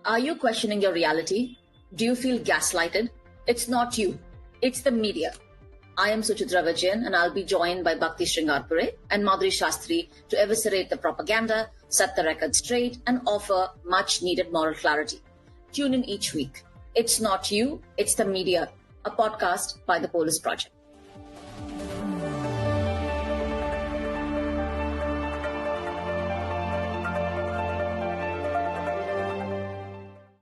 Are you questioning your reality? Do you feel gaslighted? It's not you, it's the media. I am Suchitra and I'll be joined by Bhakti and Madhuri Shastri to eviscerate the propaganda, set the record straight, and offer much needed moral clarity. Tune in each week. It's not you, it's the media, a podcast by the Polis Project.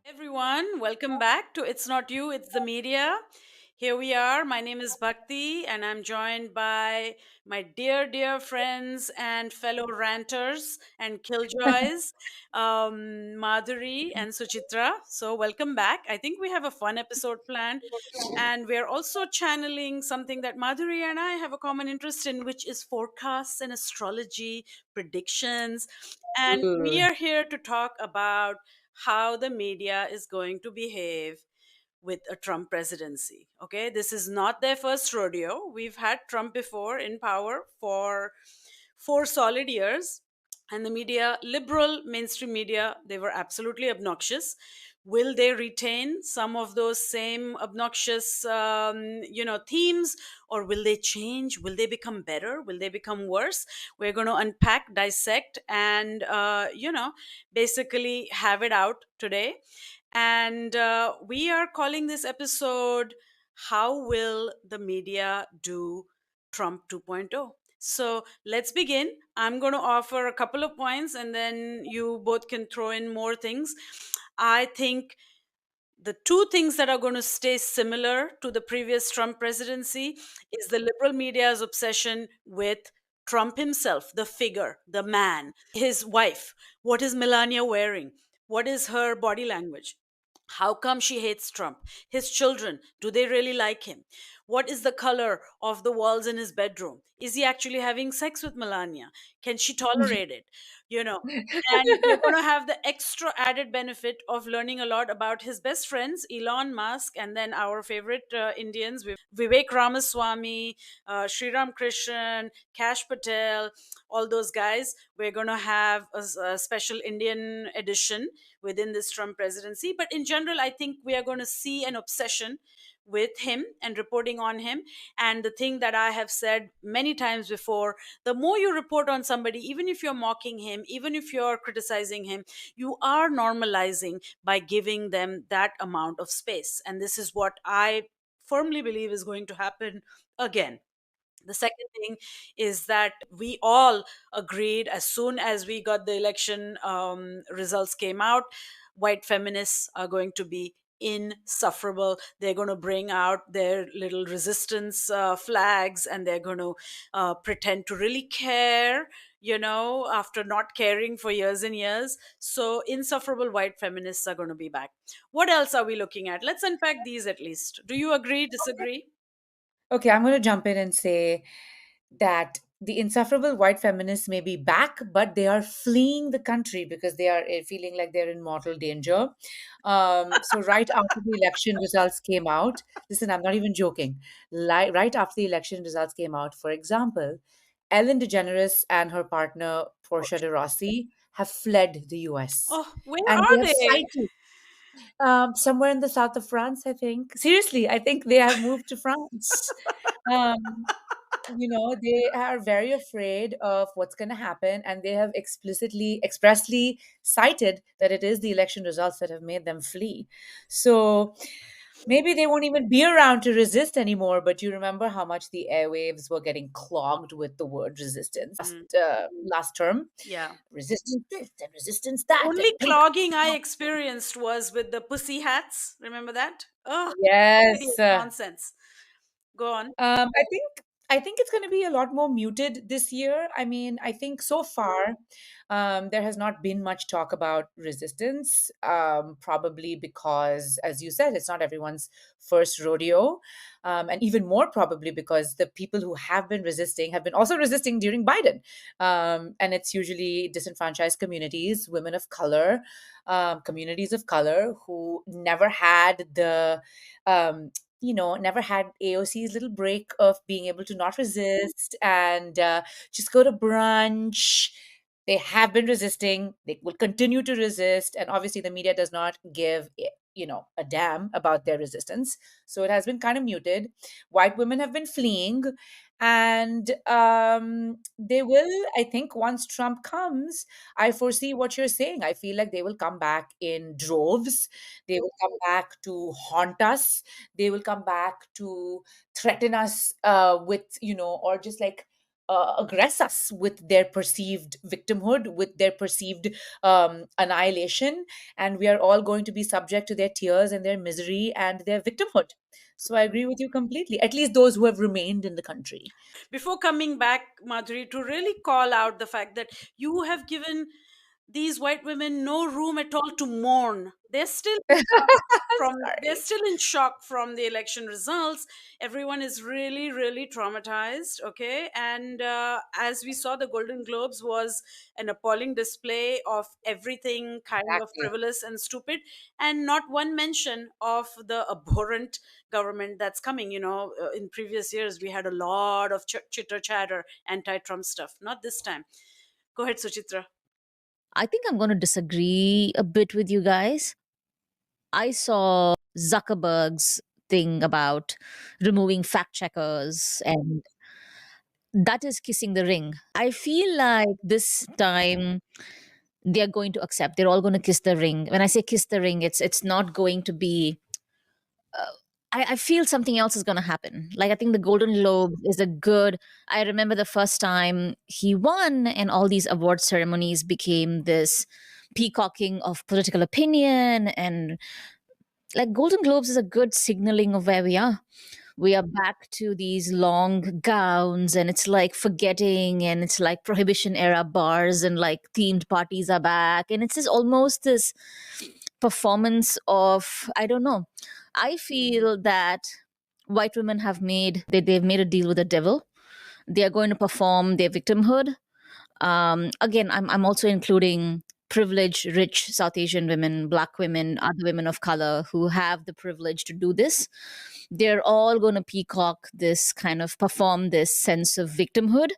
Everyone, welcome back to It's Not You, It's the Media. Here we are. My name is Bhakti, and I'm joined by my dear friends and fellow ranters and killjoys, Madhuri and Suchitra. So, welcome back. I think we have a fun episode planned, and we're also channeling something that Madhuri and I have a common interest in, which is forecasts and astrology, predictions. And we Ooh. are here to talk about how the media is going to behave with a Trump presidency. Okay, this is not their first rodeo. We've had Trump before in power for 4 solid years, and the media, liberal mainstream media, they were absolutely obnoxious. Will they retain some of those same obnoxious, themes, or will they change? Will they become better? Will they become worse? We're going to unpack, dissect, and basically have it out today. And we are calling this episode, How Will the Media Do Trump 2.0? So let's begin. I'm going to offer a couple of points and then you both can throw in more things. I think the two things that are going to stay similar to the previous Trump presidency is the liberal media's obsession with Trump himself, the figure, the man, his wife. What is Melania wearing? What is her body language? How come she hates Trump? His children, do they really like him? What is the color of the walls in his bedroom? Is he actually having sex with Melania? Can she tolerate it? You know, and we're going to have the extra added benefit of learning a lot about his best friends, Elon Musk, and then our favorite Indians, Vivek Ramaswamy, Sriram Krishan, Kash Patel, all those guys. We're going to have a special Indian edition within this Trump presidency. But in general, I think we are going to see an obsession with him and reporting on him. And the thing that I have said many times before, the more you report on somebody, even if you're mocking him, even if you're criticizing him, you are normalizing by giving them that amount of space. And this is what I firmly believe is going to happen again. The second thing is that we all agreed as soon as we got the election results came out, white feminists are going to be insufferable. They're going to bring out their little resistance flags and they're going to pretend to really care, after not caring for years and years. So insufferable white feminists are going to be back. What else are we looking at? Let's unpack these at least. Do you agree, disagree? Okay, I'm going to jump in and say that the insufferable white feminists may be back, but they are fleeing the country because they are feeling like they're in mortal danger. So, right after the election results came out, listen, I'm not even joking. Right after the election results came out, for example, Ellen DeGeneres and her partner, Portia de Rossi, have fled the US. Oh, where And they are have they? cited somewhere in the south of France, I think. Seriously, I think they have moved to France. Um, they are very afraid of what's going to happen, and they have expressly cited that it is the election results that have made them flee. So maybe they won't even be around to resist anymore. But you remember how much the airwaves were getting clogged with the word resistance Mm, last term? yeah. Resistance this and resistance The that, only and take. clogging I experienced was with the pussy hats. Remember that? Oh, Yes. idiot nonsense. Go on. I think it's going to be a lot more muted this year. I mean, I think so far there has not been much talk about resistance, probably because, as you said, it's not everyone's first rodeo, and even more probably because the people who have been resisting have been also resisting during Biden, and it's usually disenfranchised communities, women of color, communities of color who never had the um, never had AOC's little break of being able to not resist and just go to brunch, They have been resisting. They will continue to resist. And obviously, the media does not give, a damn about their resistance. So it has been kind of muted. White women have been fleeing. And they will, I think, once Trump comes, I foresee what you're saying. I feel like they will come back in droves. They will come back to haunt us. They will come back to threaten us with, or just like aggress us with their perceived victimhood, with their perceived annihilation. And we are all going to be subject to their tears and their misery and their victimhood. So I agree with you completely, at least those who have remained in the country. Before coming back, Madhuri, to really call out the fact that you have given these white women no room at all to mourn. They're still they're Sorry. still in shock from the election results. Everyone is really, really traumatized. Okay, and as we saw, the Golden Globes was an appalling display of everything kind of Exactly. frivolous and stupid, and not one mention of the abhorrent government that's coming. In previous years we had a lot of chitter chatter, anti-Trump stuff. Not this time. Go ahead, Suchitra. I think I'm going to disagree a bit with you guys. I saw Zuckerberg's thing about removing fact checkers, and that is kissing the ring. I feel like this time they're going to accept. They're all going to kiss the ring. When I say kiss the ring, it's not going to be. I feel something else is going to happen. Like, I think the Golden Globe is a good. I remember the first time he won, and all these award ceremonies became this peacocking of political opinion, and like Golden Globes is a good signaling of where we are. We are back to these long gowns, and it's like forgetting, and it's like prohibition era bars, and like themed parties are back, and it's just almost this performance of, I don't know. I feel that white women they've made a deal with the devil. They are going to perform their victimhood. Again, I'm also including privileged, rich South Asian women, Black women, other women of color who have the privilege to do this. They're all going to peacock this, kind of perform this sense of victimhood,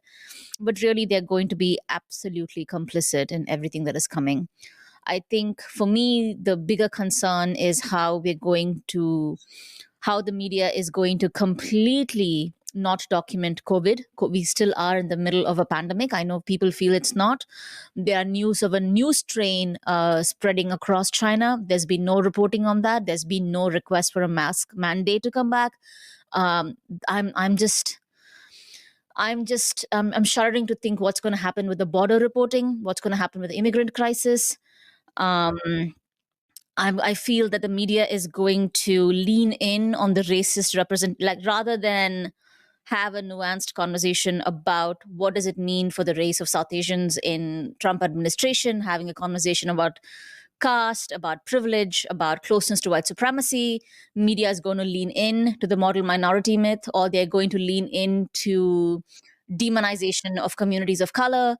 but really they're going to be absolutely complicit in everything that is coming. I think for me, the bigger concern is how the media is going to completely not document COVID. We still are in the middle of a pandemic. I know people feel it's not. There are news of a new strain spreading across China. There's been no reporting on that. There's been no request for a mask mandate to come back. Um, I'm just. I'm shuddering to think what's going to happen with the border reporting, what's going to happen with the immigrant crisis. Um, I feel that the media is going to lean in on the racist represent, like rather than have a nuanced conversation about what does it mean for the race of South Asians in Trump administration, having a conversation about caste, about privilege, about closeness to white supremacy. Media is going to lean in to the model minority myth, or they're going to lean into demonization of communities of color.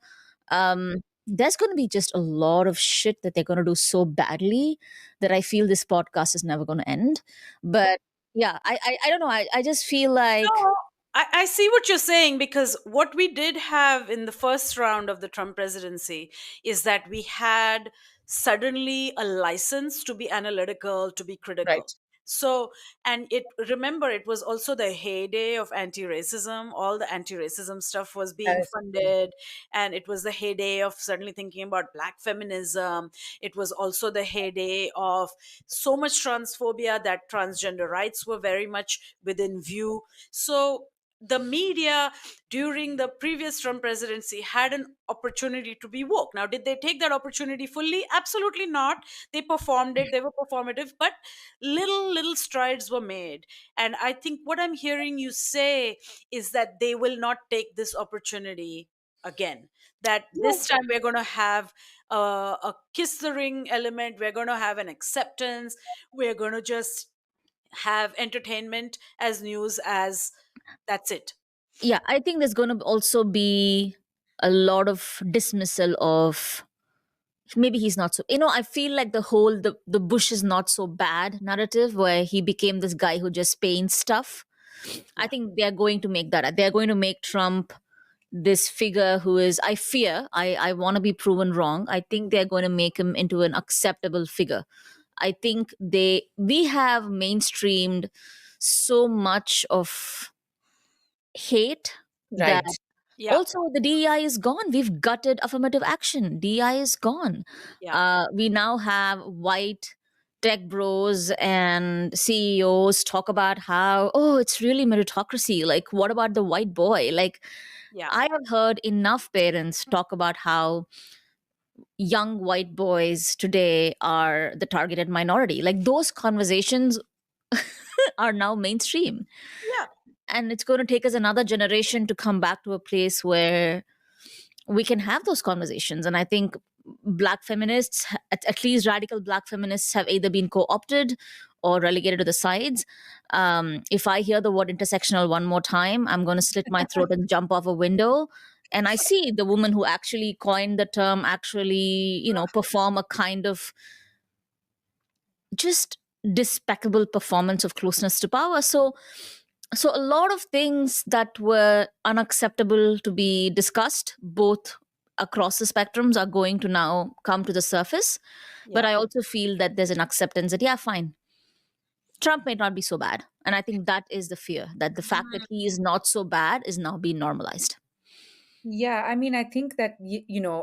There's going to be just a lot of shit that they're going to do so badly that I feel this podcast is never going to end. But yeah, I don't know. I just feel like, No, I see what you're saying, because what we did have in the first round of the Trump presidency is that we had suddenly a license to be analytical, to be critical. Right. So, and remember, it was also the heyday of anti racism. All the anti racism stuff was That being is true. funded, and it was the heyday of suddenly thinking about black feminism. It was also the heyday of so much transphobia that transgender rights were very much within view. So the media during the previous Trump presidency had an opportunity to be woke. Now, did they take that opportunity fully? Absolutely not. They performed it, they were performative, but little strides were made. And I think what I'm hearing you say is that they will not take this opportunity again. That this No. time we're going to have a kiss the ring element, we're going to have an acceptance, we're going to just have entertainment as news, as that's it. yeah, I think there's going to also be a lot of dismissal of maybe he's not so, I feel like the Bush is not so bad narrative where he became this guy who just paints stuff. I Yeah. think they're going to make Trump this figure who is, I fear, I want to be proven wrong. I think they're going to make him into an acceptable figure. I think we have mainstreamed so much of hate that Right. Yeah. also the DEI is gone. We've gutted affirmative action. DEI is gone. Yeah. We now have white tech bros and CEOs talk about how, oh, it's really meritocracy. Like, what about the white boy? Like, Yeah. I have heard enough parents talk about how young white boys today are the targeted minority. Like, those conversations are now mainstream. Yeah. And it's going to take us another generation to come back to a place where we can have those conversations. And I think black feminists, at least radical black feminists, have either been co-opted or relegated to the sides. If I hear the word intersectional one more time, I'm going to slit my throat and jump off a window. And I see the woman who actually coined the term actually, perform a kind of just despicable performance of closeness to power. So a lot of things that were unacceptable to be discussed both across the spectrums are going to now come to the surface. But Yeah. I also feel that there's an acceptance that, yeah, fine, Trump may not be so bad. And I think that is the fear, that the fact that he is not so bad is now being normalized. Yeah, I mean, I think that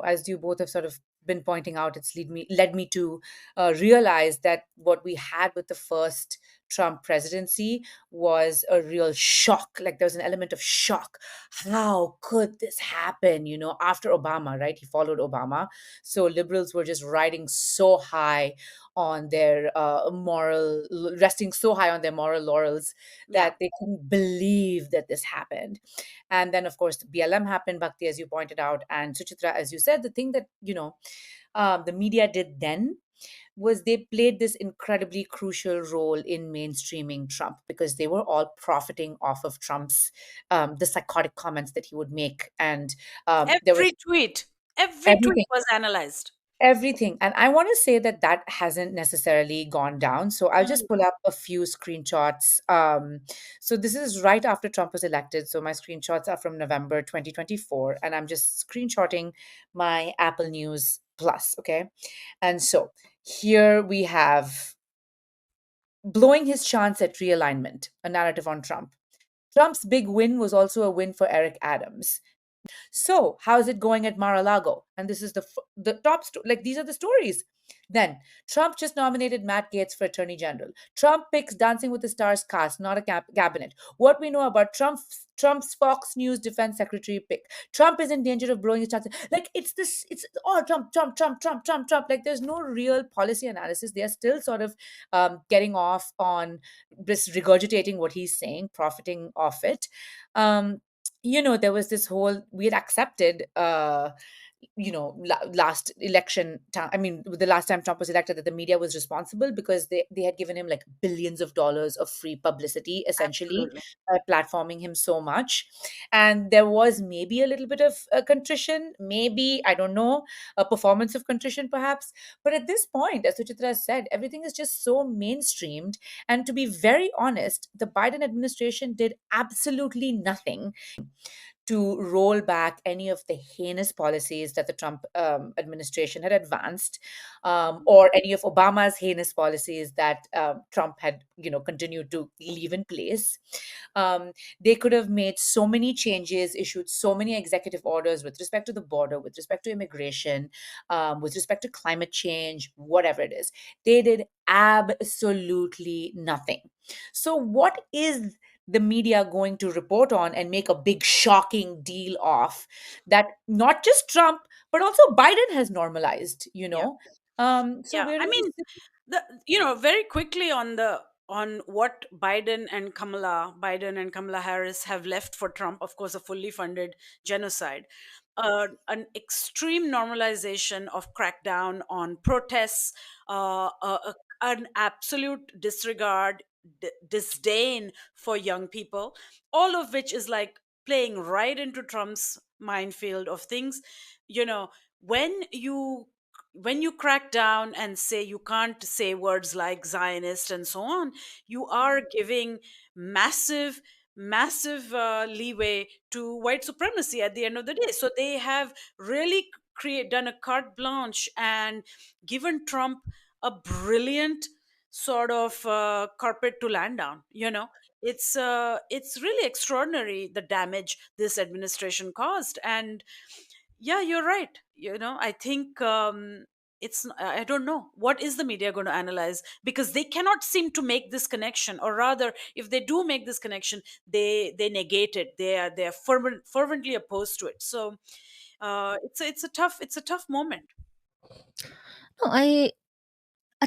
as you both have sort of been pointing out, it's led me to realize that what we had with the first Trump presidency was a real shock. Like there was an element of shock. How could this happen? After Obama, right? He followed Obama, so liberals were just riding so high on their resting so high on their moral laurels Yeah. that they couldn't believe that this happened. And then, of course, the BLM happened, Bhakti, as you pointed out, and Suchitra, as you said. The thing that the media did then was they played this incredibly crucial role in mainstreaming Trump because they were all profiting off of Trump's the psychotic comments that he would make, and there was Every tweet, every tweet everything. was analyzed. Everything. And I want to say that that hasn't necessarily gone down. So I'll just Mm. pull up a few screenshots. So this is right after Trump was elected. So my screenshots are from November 2024. And I'm just screenshotting my Apple News Plus. Okay. And so here we have blowing his chance at realignment, a narrative on Trump. Trump's big win was also a win for Eric Adams. So, how's it going at Mar-a-Lago? And this is the top like these are the stories. Then, Trump just nominated Matt Gaetz for Attorney General. Trump picks Dancing with the Stars cast, not a cabinet. What we know about Trump's Fox News defense secretary pick. Trump is in danger of blowing his chances. Like it's all Trump, Trump, Trump, Trump, Trump, Trump. Like there's no real policy analysis. They are still sort of getting off on just regurgitating what he's saying, profiting off it. There was this whole we had accepted last election time. I mean, the last time Trump was elected, that the media was responsible because they had given him like billions of dollars of free publicity, essentially, Absolutely. platforming him so much. And there was maybe a little bit of contrition, maybe, I don't know, a performance of contrition perhaps. But at this point, as Suchitra said, everything is just so mainstreamed. And to be very honest, the Biden administration did absolutely nothing to roll back any of the heinous policies that the Trump administration had advanced, or any of Obama's heinous policies that Trump had, continued to leave in place. They could have made so many changes, issued so many executive orders with respect to the border, with respect to immigration, with respect to climate change, whatever it is. They did absolutely nothing. So, what is the media going to report on and make a big shocking deal of that not just Trump but also Biden has normalized, Yeah. so Yeah. we're I in mean, this. very quickly on what Biden and Kamala Harris have left for Trump, of course, a fully funded genocide, an extreme normalization of crackdown on protests, an absolute disregard, disdain for young people, all of which is like playing right into Trump's minefield of things. You know, when you crack down and say you can't say words like Zionist and so on, you are giving massive massive leeway to white supremacy at the end of the day. So they have really done a carte blanche and given Trump a brilliant sort of carpet to land on. It's really extraordinary the damage this administration caused. And yeah, you're right. I think I don't know what is the media going to analyze, because they cannot seem to make this connection, or rather, if they do make this connection, they negate it. They are fervently opposed to it. So it's a tough moment. No, I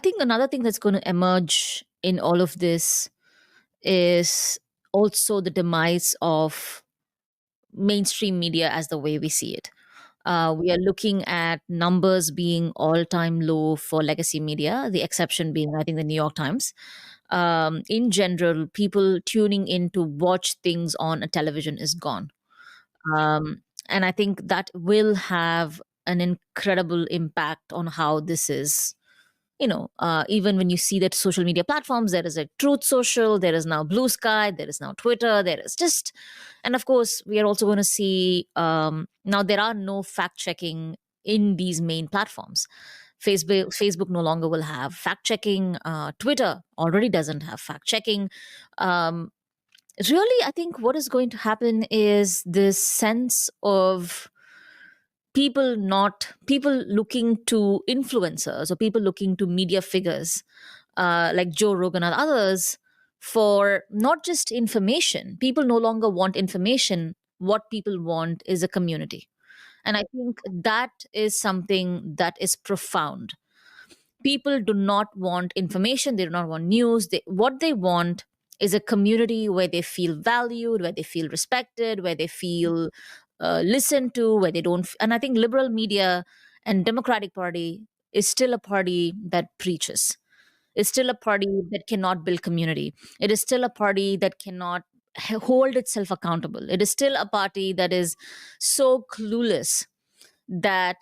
think another thing that's going to emerge in all of this is also the demise of mainstream media as the way we see it. We are looking at numbers being all time low for legacy media, the exception being, I think, the New York Times. In general, people tuning in to watch things on a television is gone. And I think that will have an incredible impact on how this is. Even when you see that social media platforms, there is a Truth Social, there is now Blue Sky, there is now Twitter, there is just, and of course, we are also going to see now there are no fact checking in these main platforms. Facebook no longer will have fact checking. Twitter already doesn't have fact checking. Um, Really, I think what is going to happen is this sense of people looking to influencers or people looking to media figures like Joe Rogan and others for not just information. People no longer want information. What people want is a community. And I think that is something that is profound. People do not want information, they do not want news. What they want is a community where they feel valued, where they feel respected, where they feel listened to, where they don't. And I think liberal media and Democratic Party is still a party that preaches. It's still a party that cannot build community. It is still a party that cannot hold itself accountable. It is still a party that is so clueless that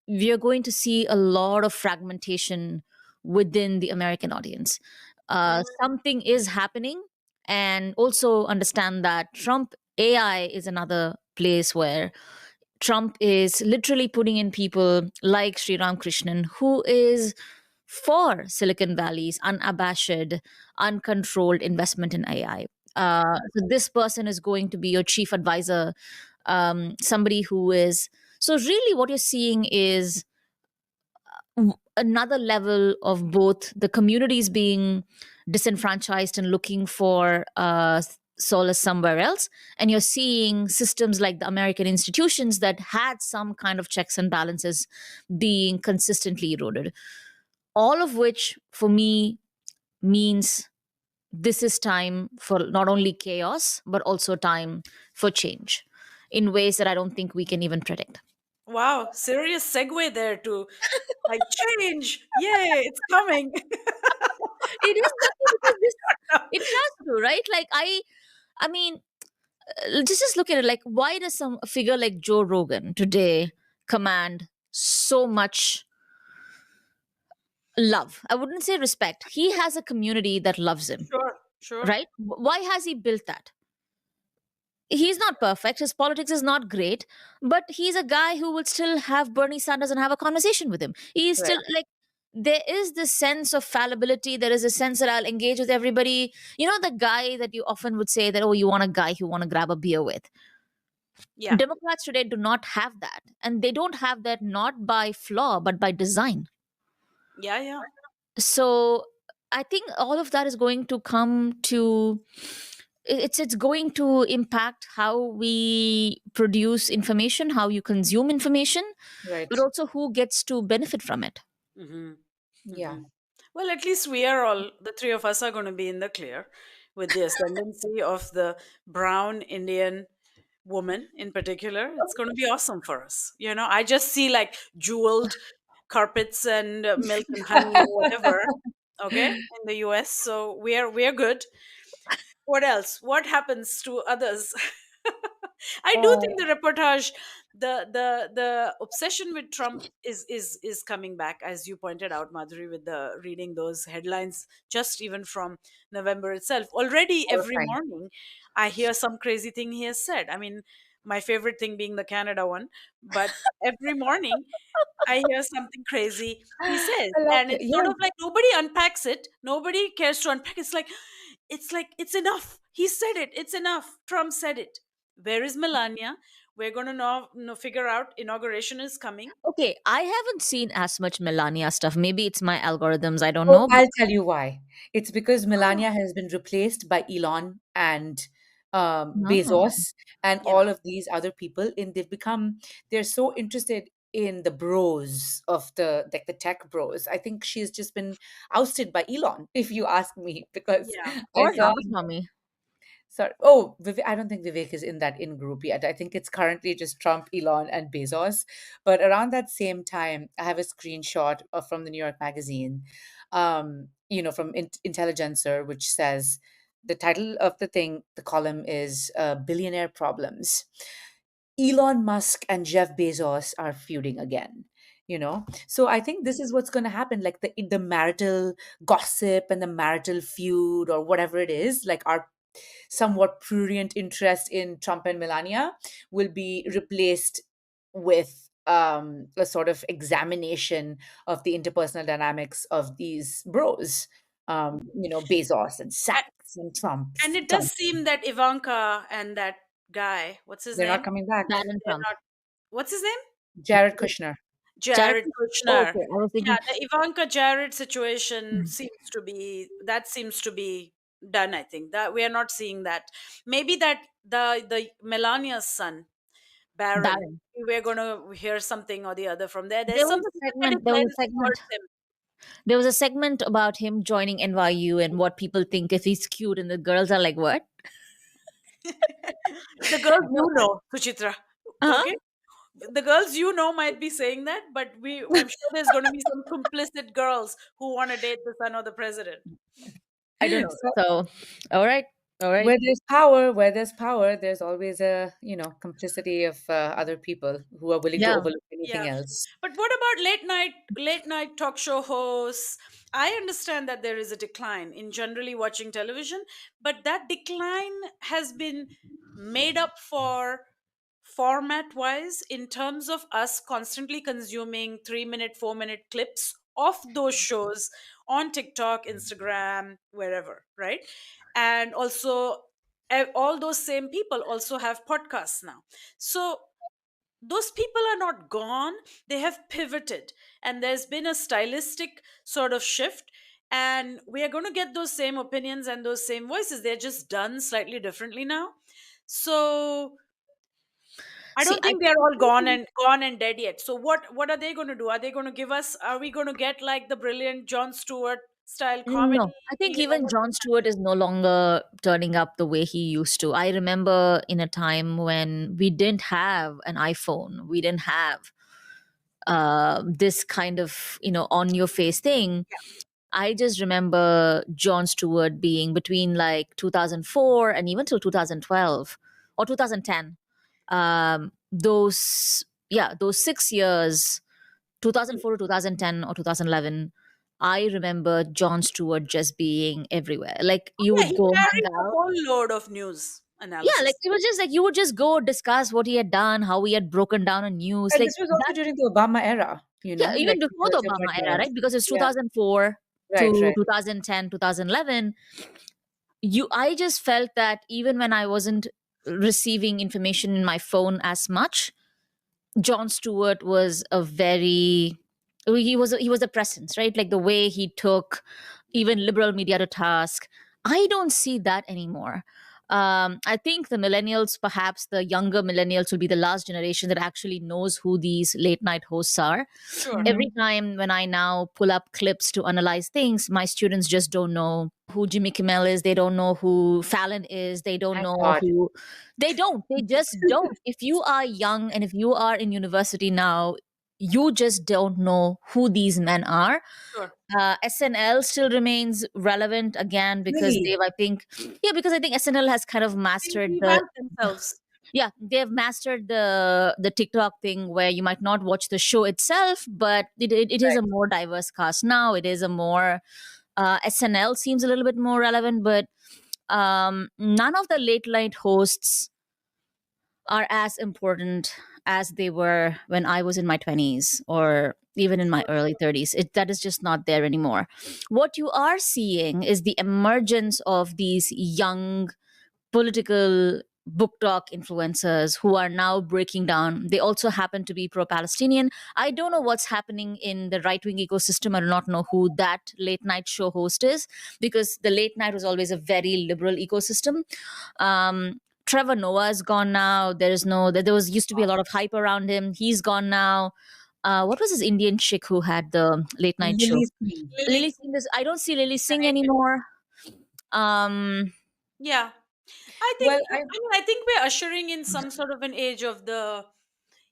we are going to see a lot of fragmentation within the American audience. Something is happening, and also understand that Trump AI is another place where Trump is literally putting in people like Sri Ramakrishnan, who is for Silicon Valley's unabashed, uncontrolled investment in AI. So this person is going to be your chief advisor, somebody who is. So, really, what you're seeing is another level of both the communities being disenfranchised and looking for solace somewhere else. And you're seeing systems like the American institutions that had some kind of checks and balances being consistently eroded. All of which, for me, means this is time for not only chaos, but also time for change in ways that I don't think we can even predict. Wow, serious segue there to like change. Yay, it's coming. It is nothing because this it has to, right? Like I mean, just look at it. Like, why does some a figure like Joe Rogan today command so much love? I wouldn't say respect. He has a community that loves him, Sure, sure. right? Why has he built that? He's not perfect. His politics is not great, but he's a guy who would still have Bernie Sanders and have a conversation with him. He's Right. still like, there is this sense of fallibility. There is a sense that I'll engage with everybody. You know, the guy that you often would say that, oh, you want a guy you want to grab a beer with. Yeah. Democrats today do not have that. And they don't have that not by flaw, but by design. Yeah, yeah. So I think all of that is going to come to it's going to impact how we produce information, how you consume information, Right. but also who gets to benefit from it. Mm-hmm. Yeah. Mm-hmm. Well, at least we are all, the three of us are going to be in the clear with the ascendancy of the brown Indian woman in particular. It's going to be awesome for us. I just see like jeweled carpets and milk and honey or whatever. Okay, in the US, so we are good. What else? What happens to others? I do think the reportage The obsession with Trump is coming back, as you pointed out, Madhuri, with the reading those headlines just even from November itself. Already every Horrifying. morning I hear some crazy thing he has said. I mean, my favorite thing being the Canada one, but every morning I hear something crazy he says, I love and it. it's sort Yeah. of like nobody unpacks it. Nobody cares to unpack. It's like it's enough. He said it. It's enough. Trump said it. Where is Melania? We're going to know, figure out inauguration is coming. Okay, I haven't seen as much Melania stuff. Maybe it's my algorithms. I don't Oh, know. I'll tell you why. It's because Melania has been replaced by Elon and No. Bezos and Yeah. all of these other people. And they're so interested in the bros of the tech bros. I think she's just been ousted by Elon, if you ask me, because Yeah. I Or saw. Ramaswamy. Sorry. Oh, I don't think Vivek is in that in group yet. I think it's currently just Trump, Elon, and Bezos. But around that same time, I have a screenshot from the New York Magazine, from Intelligencer, which says the title of the thing, the column is "Billionaire Problems." Elon Musk and Jeff Bezos are feuding again. So I think this is what's going to happen. Like the marital gossip and the marital feud or whatever it is, like our somewhat prurient interest in Trump and Melania will be replaced with a sort of examination of the interpersonal dynamics of these bros. Bezos and A- Sachs and And Trump's it does Trump. seem that Ivanka and that guy, what's his They're not name? coming back. Bannon They're Trump. not. What's his name? Jared Kushner. Jared. Jared Oh, Kushner. okay. I was Yeah, thinking. the Ivanka Jared situation seems to be done. I think that we are not seeing that. Maybe that the Melania's son, Baron. Barron. We're going to hear something or the other from there. There's There some was a sympathetic segment. There was a lens segment. towards him. There was a segment about him joining NYU and what people think if he's cute, and the girls are like, "What?" The girls you know, Suchitra. Uh-huh. Okay? The girls you know might be saying that, but I'm sure there's going to be some complicit girls who want to date the son of the president. I don't know. So So, all right, all right. where there's power, there's always a complicity of other people who are willing to Yeah. overlook anything Yeah. else. But what about late night talk show hosts? I understand that there is a decline in generally watching television, but that decline has been made up for format wise in terms of us constantly consuming 3 minute, 4 minute clips of those shows on TikTok, Instagram, wherever, right? And also, all those same people also have podcasts now. So those people are not gone, they have pivoted, and there's been a stylistic sort of shift, and we are going to get those same opinions and those same voices. They're just done slightly differently now. So I See, don't I think they're all gone and dead yet. So what are they going to do? Are they going to give us, are we going to get like the brilliant Jon Stewart style comedy, no. I think you know even what Jon Stewart is no longer turning up the way he used to. I remember in a time when we didn't have an iPhone, we didn't have this kind of on your face thing. I just remember Jon Stewart being between like 2004 and even till 2012 or 2010. Those 6 years, 2004 to 2010 or 2011, I remember Jon Stewart just being everywhere. Like you yeah, would he go hang carries a out. whole load of news Yeah, like analysis. it was just like you would just go discuss what he had done, how he had broken down on news. And Like this was also that. during the Obama era, Yeah, even like before the towards Obama the era, end. right? Because it's Yeah, 2004 right, to right. 2010, 2011. I just felt that even when I wasn't receiving information in my phone as much, Jon Stewart was a very he was a presence, right? Like the way he took even liberal media to task. I don't see that anymore. I think the millennials, perhaps the younger millennials, will be the last generation that actually knows who these late night hosts are. Sure. Every Hmm. time when I now pull up clips to analyze things, my students just don't know who Jimmy Kimmel is. They don't know who Fallon is. They don't Thank know God. who. They don't. They just don't. If you are young and if you are in university now, you just don't know who these men are. Sure. SNL still remains relevant again because Really? I think, yeah, because I think SNL has kind of They mastered the revamp themselves. Yeah, they have mastered the TikTok thing where you might not watch the show itself, but it is a Right. more diverse cast now. It is a more SNL seems a little bit more relevant, but none of the late night hosts are as important as they were when I was in my 20s or even in my early 30s. That is just not there anymore. What you are seeing is the emergence of these young political book talk influencers who are now breaking down. They also happen to be pro Palestinian. I don't know what's happening in the right wing ecosystem. I do not know who that late night show host is, because the late night was always a very liberal ecosystem. Trevor Noah is gone now. There was used to be a lot of hype around him. He's gone now. What was his Indian chick who had the late night show? Lily Singh. Lily Singh. I don't see Lily Singh anymore. Um, Yeah. I think Well, I think we're ushering in some sort of an age of the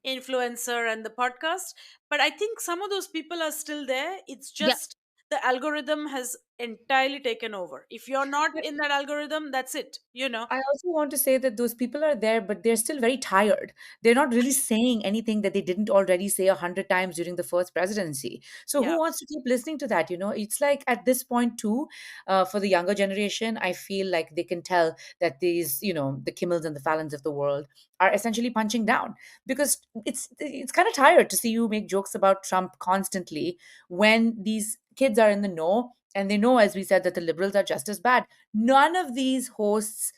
influencer and the podcast, but I think some of those people are still there. It's yeah, just the algorithm has entirely taken over. If you're not I in that algorithm, that's it, you know. I also want to say that those people are there, but they're still very tired. They're not really saying anything that they didn't already say 100 times during the first presidency. So who Yeah. wants to keep listening to that? It's like at this point too, for the younger generation, I feel like they can tell that these, the Kimmels and the Fallons of the world are essentially punching down, because it's kind of tired to see you make jokes about Trump constantly when these kids are in the know. And they know, as we said, that the liberals are just as bad. None of these hosts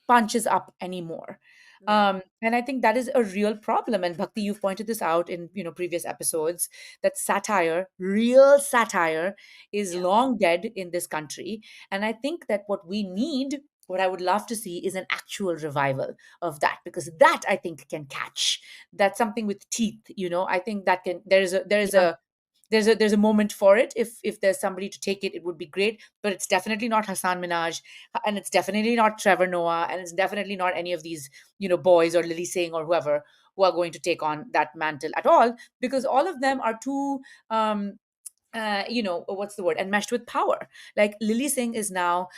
punches up anymore. Yeah. And I think that is a real problem. And Bhakti, you've pointed this out in previous episodes, that satire, real satire, is Yeah. long dead in this country. And I think that what I would love to see is an actual revival of that, because that I think can catch. That's something with teeth. I think that can. yeah. There's a moment for it. If there's somebody to take it, it would be great. But it's definitely not Hassan Minaj, and it's definitely not Trevor Noah, and it's definitely not any of these boys or Lily Singh or whoever who are going to take on that mantle at all, because all of them are too what's the word, enmeshed with power. Like Lily Singh is now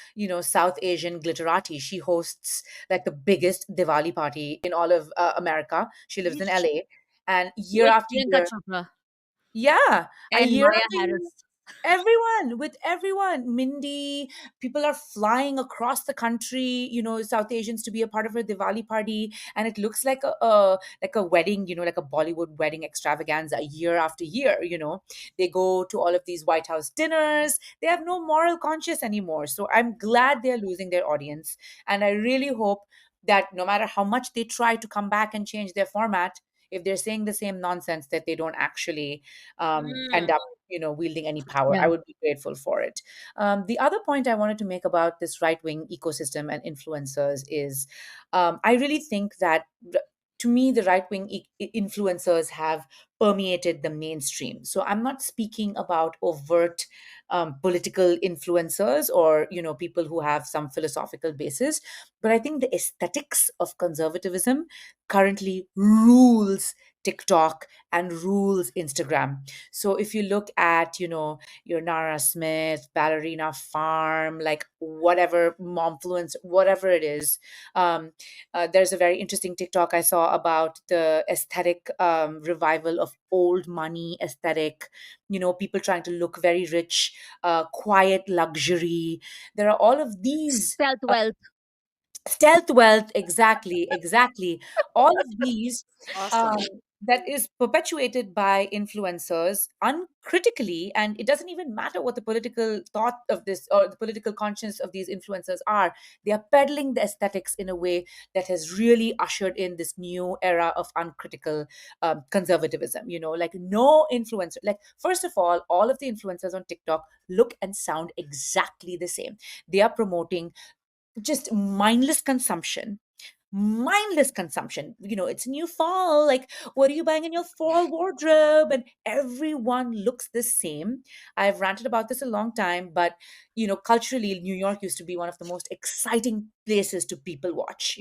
South Asian glitterati. She hosts like the biggest Diwali party in all of America. She lives in Yeesh. LA, and year With after Priyanka year, Chopra yeah, a and year Maya after year, Harris. with everyone, Mindy, people are flying across the country, South Asians, to be a part of her Diwali party, and it looks like a wedding, like a Bollywood wedding extravaganza year after year. They go to all of these White House dinners. They have no moral conscience anymore. So I'm glad they're losing their audience, and I really hope that no matter how much they try to come back and change their format, if they're saying the same nonsense, that they don't actually end Mm. up wielding any power. Yeah. I would be grateful for it. The other point I wanted to make about this right-wing ecosystem and influencers is, I really think that to me, the right-wing influencers have permeated the mainstream. So I'm not speaking about overt political influencers, or people who have some philosophical basis, but I think the aesthetics of conservatism currently rules TikTok and rules Instagram. So if you look at, your Nara Smith, Ballerina Farm, like whatever, Momfluence, whatever it is, there's a very interesting TikTok I saw about the aesthetic revival of old money aesthetic. People trying to look very rich, quiet luxury. There are all of these Stealth wealth. stealth wealth, exactly, all of these, um, Awesome. that is perpetuated by influencers uncritically, and it doesn't even matter what the political thought of this or the political conscience of these influencers are. They are peddling the aesthetics in a way that has really ushered in this new era of uncritical conservatism. Like no influencer, like first of all of the influencers on TikTok look and sound exactly the same. They are promoting just mindless consumption. It's a new fall, like what are you buying in your fall wardrobe, and everyone looks the same. I've ranted about this a long time, but culturally, New York used to be one of the most exciting places to people watch.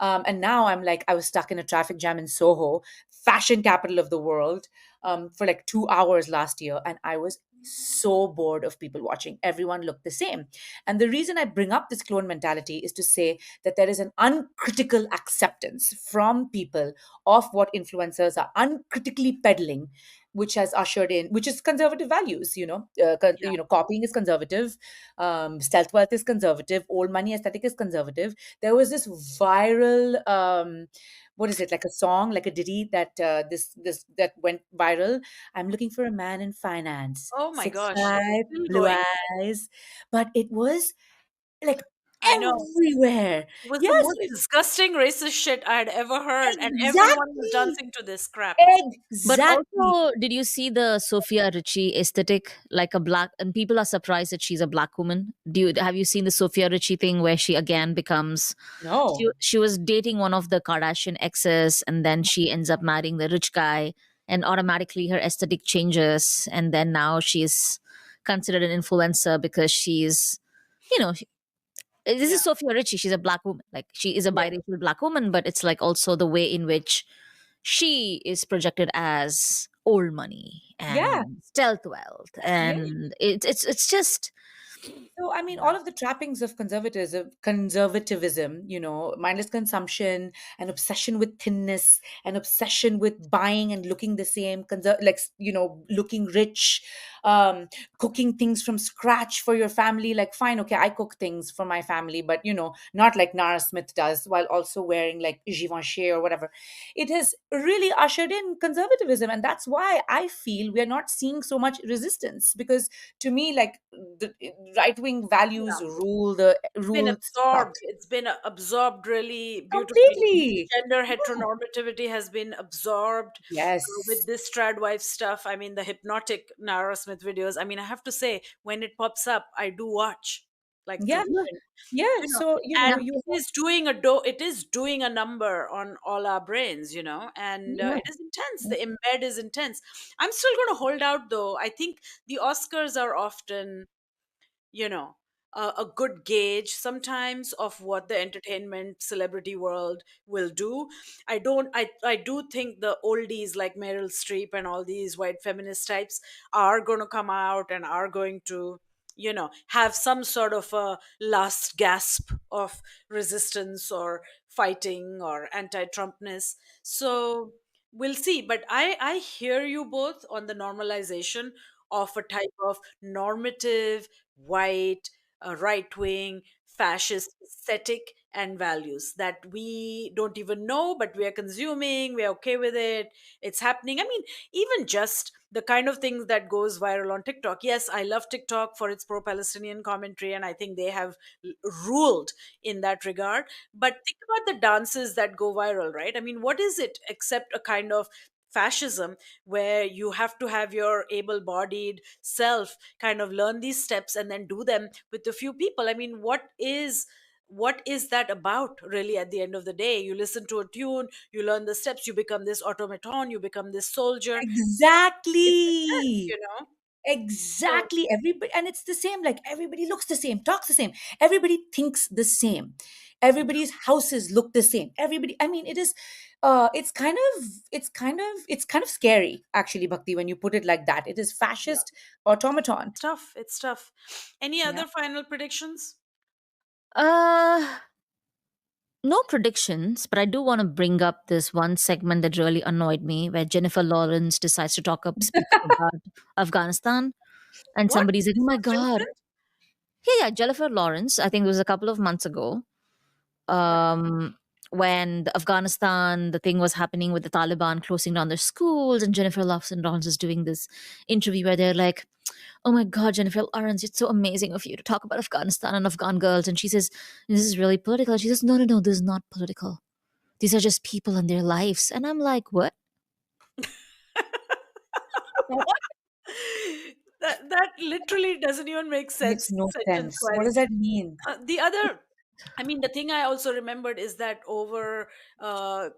And now I'm like, I was stuck in a traffic jam in Soho, fashion capital of the world, for like 2 hours last year, and I was so bored of people watching. Everyone looked the same. And the reason I bring up this clone mentality is to say that there is an uncritical acceptance from people of what influencers are uncritically peddling, which has ushered in, which is conservative values. Yeah. Copying is conservative, stealth wealth is conservative, old money aesthetic is conservative. There was this viral what is it, like a song, like a ditty that this that went viral. I'm looking for a man in finance, Oh my six gosh, it's five, still blue going. eyes, but it was like I know. everywhere. It was the Yes, most disgusting racist shit I had ever heard, and everyone was exactly, dancing to this crap. But exactly. also, did you see the Sophia Richie aesthetic? Like a black, and people are surprised that she's a black woman. Have you seen the Sophia Richie thing where she again becomes No. she was dating one of the Kardashian exes, and then she ends up marrying the rich guy, and automatically her aesthetic changes, and then now she's considered an influencer because she's, you know, this Yeah, is Sophia Richie. She's a black woman. Like she is a Yeah, biracial black woman, but it's like also the way in which she is projected as old money yeah, and stealth wealth, yeah. and it's just So, I mean, all of the trappings of conservatism, mindless consumption, an obsession with thinness, an obsession with buying and looking the same, looking rich, um, cooking things from scratch for your family. Like, fine, okay, I cook things for my family, but, not like Nara Smith does, while also wearing like Givenchy or whatever. It has really ushered in conservatism. And that's why I feel we are not seeing so much resistance, because to me, like, the right wing values yeah. Been rule absorbed. thought It's been absorbed really beautifully. completely. Gender Yeah. heteronormativity has been absorbed with Yes. this trad wife stuff. I mean, the hypnotic Nara Smith videos. I mean, I have to say, when it pops up, I do watch like to Yeah. the yeah, end, Yeah. you know. So yeah, And you it is doing it is doing a number on all our brains, and yeah. it is intense. The embed is intense. I'm still going to hold out, though. I think the Oscars are often, you know a good gauge sometimes of what the entertainment celebrity world will do. I do think the oldies like Meryl Streep and all these white feminist types are going to come out and are going to, have some sort of a last gasp of resistance or fighting or anti-Trumpness. So we'll see. But I hear you both on the normalization of a type of normative, white, right wing, fascist aesthetic and values that we don't even know, but we are consuming, we're okay with it. It's happening. I mean, even just the kind of things that goes viral on TikTok. Yes, I love TikTok for its pro Palestinian commentary, and I think they have ruled in that regard. But think about the dances that go viral, right? I mean, what is it except a kind of fascism where you have to have your able bodied self kind of learn these steps and then do them with a few people? I mean, what is that about, really? At the end of the day, you listen to a tune, you learn the steps, you become this automaton, you become this soldier. It's intense, Exactly. so Exactly. Everybody, and it's the same. Like, everybody looks the same, talks the same. Everybody thinks the same. Everybody's houses look the same. Everybody. I mean, it is. It's kind of scary, actually, Bhakti, when you put it like that. It is yeah, fascist automaton. it's tough. Any Yeah. other final predictions? uh no predictions, but I do want to bring up this one segment that really annoyed me, where Jennifer Lawrence decides to speak up about Afghanistan, and What? somebody's like, "Oh This my was god!" recent? Yeah, Jennifer Lawrence. I think it was a couple of months ago, um, when the Afghanistan, the thing was happening with the Taliban closing down their schools, and Jennifer Lawrence is doing this interview where they're like, "Oh my God, Jennifer Lawrence, it's so amazing of you to talk about Afghanistan and Afghan girls." And she says, "This is really political." She says, "No, no, no, this is not political. These are just people and their lives." And I'm like, "What?" What? That literally doesn't even make Makes sense no sentence sense. What wise. does that mean? The other, I mean, the thing I also remembered is that over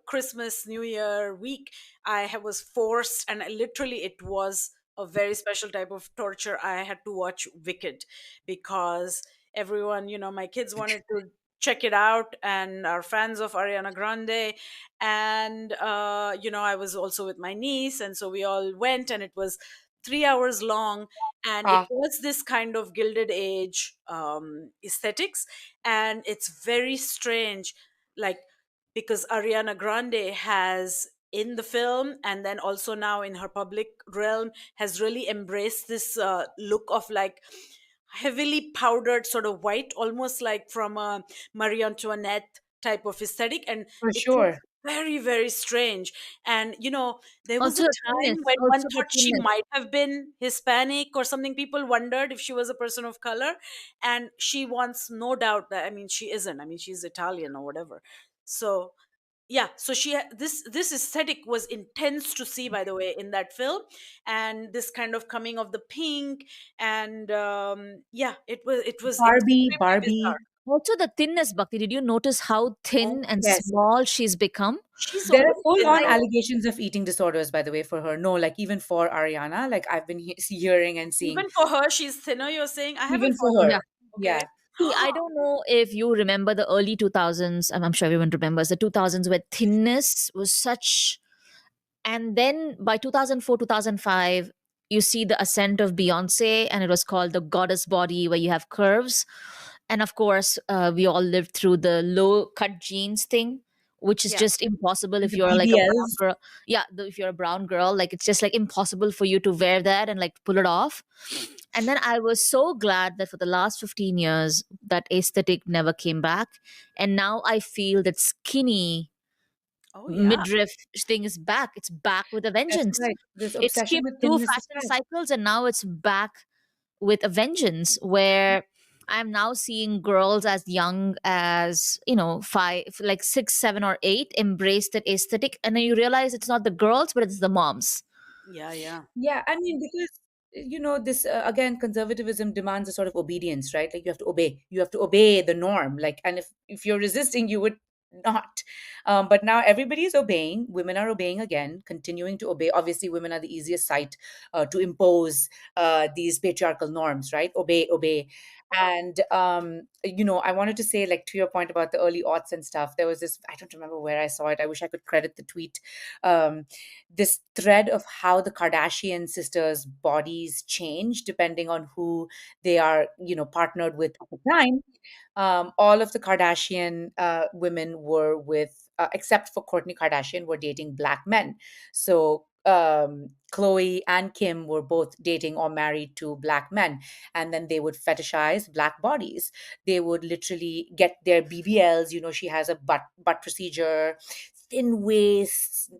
Christmas, New Year week, was forced, and literally it was a very special type of torture. I had to watch Wicked because everyone, my kids wanted to check it out and are fans of Ariana Grande. And, I was also with my niece. And so we all went, and it was 3 hours long. and it Ah, was this kind of gilded age aesthetics, and it's very strange, like, because Ariana Grande has in the film and then also now in her public realm has really embraced this look of like heavily powdered sort of white, almost like from a Marie Antoinette type of aesthetic, and for it looks sure. very, very strange. And there was a Also the time thinness. when one Also the thought she thinness. might have been Hispanic or something. People wondered if she was a person of color, and she wants no doubt that, I mean, she isn't. I mean, she's Italian or whatever. So yeah, so this aesthetic was intense to see, by the way, in that film, and this kind of coming of the pink, and yeah, it was Barbie, extremely Barbie. bizarre. Also the thinness, Bhakti. Did you notice how Oh, thin and Yes. small she's become? she's There are always full been on I though. allegations of eating disorders, by the way, for her. No, like even for Ariana, like I've been hearing and seeing, Even for her, she's thinner, you're saying? I haven't even for followed her. yeah. up. Okay. Yeah. See, I don't know if you remember the early 2000s. I'm sure everyone remembers the 2000s where thinness was such. And then by 2004, 2005, you see the ascent of Beyonce, and it was called the goddess body, where you have curves. And of course, we all lived through the low cut jeans thing, which is Yeah. just impossible if The you're like a brown BBLs. girl. Yeah, if you're a brown girl, like it's just like impossible for you to wear that and like pull it off. And then I was so glad that for the last 15 years, that aesthetic never came back. And now I feel that skinny Oh yeah. midriff thing is back. It's back with a That's vengeance. right. This It obsession skipped with two thinness is fashion back. cycles and now it's back with a vengeance, where I'm now seeing girls as young as, five, like 6, 7, or 8 embrace that aesthetic. And then you realize it's not the girls, but it's the moms. Yeah, yeah. Yeah, I mean, because this again, conservatism demands a sort of obedience, right? Like you have to obey. You have to obey the norm. Like, and if you're resisting, you would not. But now everybody is obeying. Women are obeying again, continuing to obey. Obviously, women are the easiest site to impose these patriarchal norms, right? Obey, obey. And I wanted to say, like, to your point about the early aughts and stuff. There was this. I don't remember where I saw it. I wish I could credit the tweet. Um, this thread of how the Kardashian sisters' bodies change depending on who they are, partnered with at the time. All of the Kardashian women were with, except for Kourtney Kardashian, were dating black men. So Khloe and Kim were both dating or married to black men, and then they would fetishize black bodies. They would literally get their BBLs. She has a butt procedure, thin waists,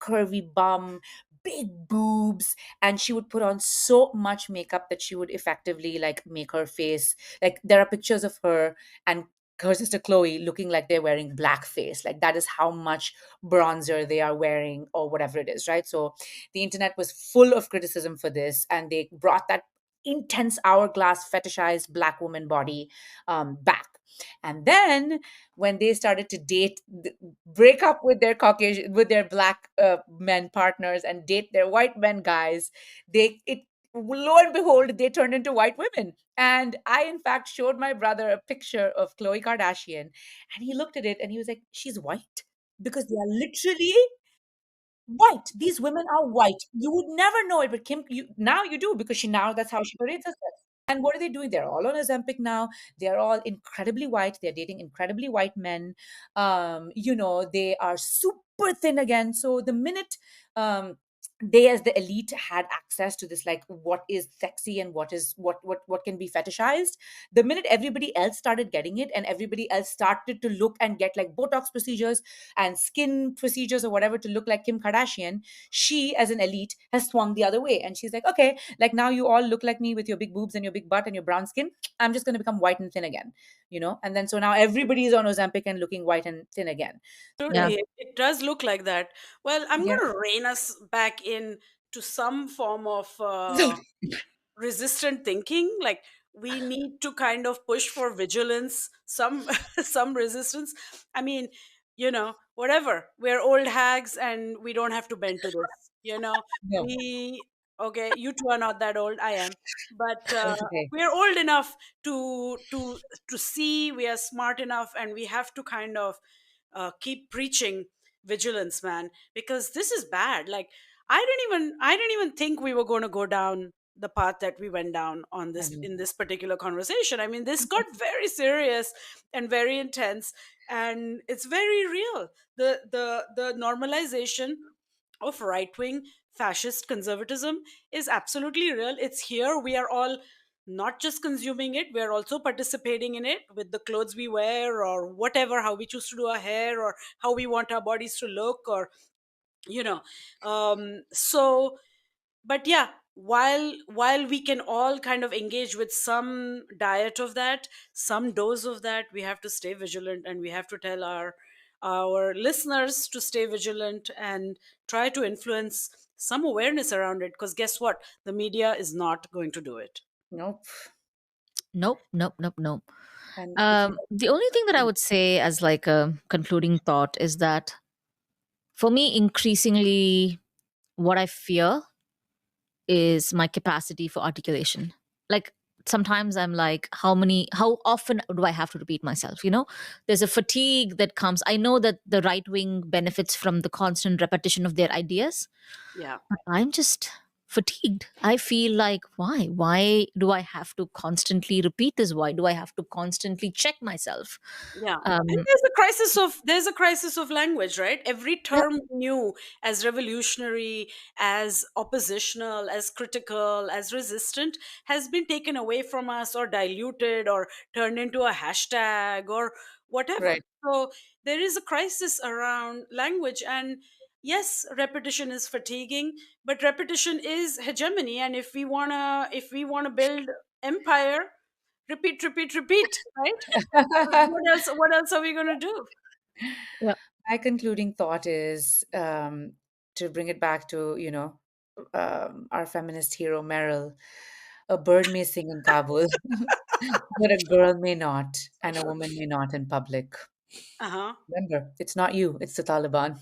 curvy bum, big boobs, and she would put on so much makeup that she would effectively like make her face, like there are pictures of her and her sister Chloe looking like they're wearing blackface. Like that is how much bronzer they are wearing or whatever it is, right? So the internet was full of criticism for this, and they brought that intense hourglass fetishized black woman body back. And then when they started to break up with their Caucasian, with their black men partners and date their white men guys, lo and behold, they turned into white women. And I, in fact, showed my brother a picture of Khloe Kardashian, and he looked at it and he was like, "She's white," because they are literally white. These women are white. You would never know it, but Kim, now you do, because that's how she parades herself. And what are they doing? They're all on Ozempic now. They're all incredibly white. They're dating incredibly white men. They are super thin again. So the minute um, they, as the elite, had access to this, like what is sexy and what can be fetishized, the minute everybody else started getting it and everybody else started to look and get like Botox procedures and skin procedures or whatever to look like Kim Kardashian, she as an elite has swung the other way. And she's like, okay, like now you all look like me with your big boobs and your big butt and your brown skin. I'm just going to become white and thin again, And then so now everybody is on Ozempic and looking white and thin again. Yeah. Absolutely. It does look like that. Well, I'm Yeah. going to rein us back in to some form of resistant thinking. Like, we need to kind of push for vigilance, some some resistance. I mean, whatever. We're old hags and we don't have to bend to this. No, We Okay, you two are not that old. I am. But that's okay. we're old enough to see, we are smart enough, and we have to kind of keep preaching vigilance, man, because this is bad. Like, I didn't even think we were going to go down the path that we went down on I this know. in this particular conversation. I mean, this got very serious and very intense, and it's very real. The normalization of right wing fascist conservatism is absolutely real. It's here. We are all not just consuming it, we're also participating in it with the clothes we wear, or whatever, how we choose to do our hair, or how we want our bodies to look, or you know so but yeah, while we can all kind of engage with some diet of that, some dose of that, we have to stay vigilant, and we have to tell our listeners to stay vigilant and try to influence some awareness around it, because guess what, the media is not going to do it. Nope. Nope, nope, nope, nope. And if you The only thing that I would say as like a concluding thought is that for me, increasingly, what I fear is my capacity for articulation. Like sometimes I'm like, how often do I have to repeat myself? There's a fatigue that comes. I know that the right wing benefits from the constant repetition of their ideas. Yeah. I'm just fatigued. I feel like, why? Why do I have to constantly repeat this? Why do I have to constantly check myself? Yeah. And Um, there's a crisis of language, right? Every yeah, term new, as revolutionary, as oppositional, as critical, as resistant, has been taken away from us, or diluted, or turned into a hashtag, or whatever. right. So there is a crisis around language, and yes, repetition is fatiguing, but repetition is hegemony. And if we wanna build empire, repeat, repeat, repeat, right? What else are we going to do? yeah. My concluding thought is to bring it back to, our feminist hero, Meryl. A bird may sing in Kabul, but a girl may not, and a woman may not in public. Uh-huh. Remember, it's not you, it's the Taliban.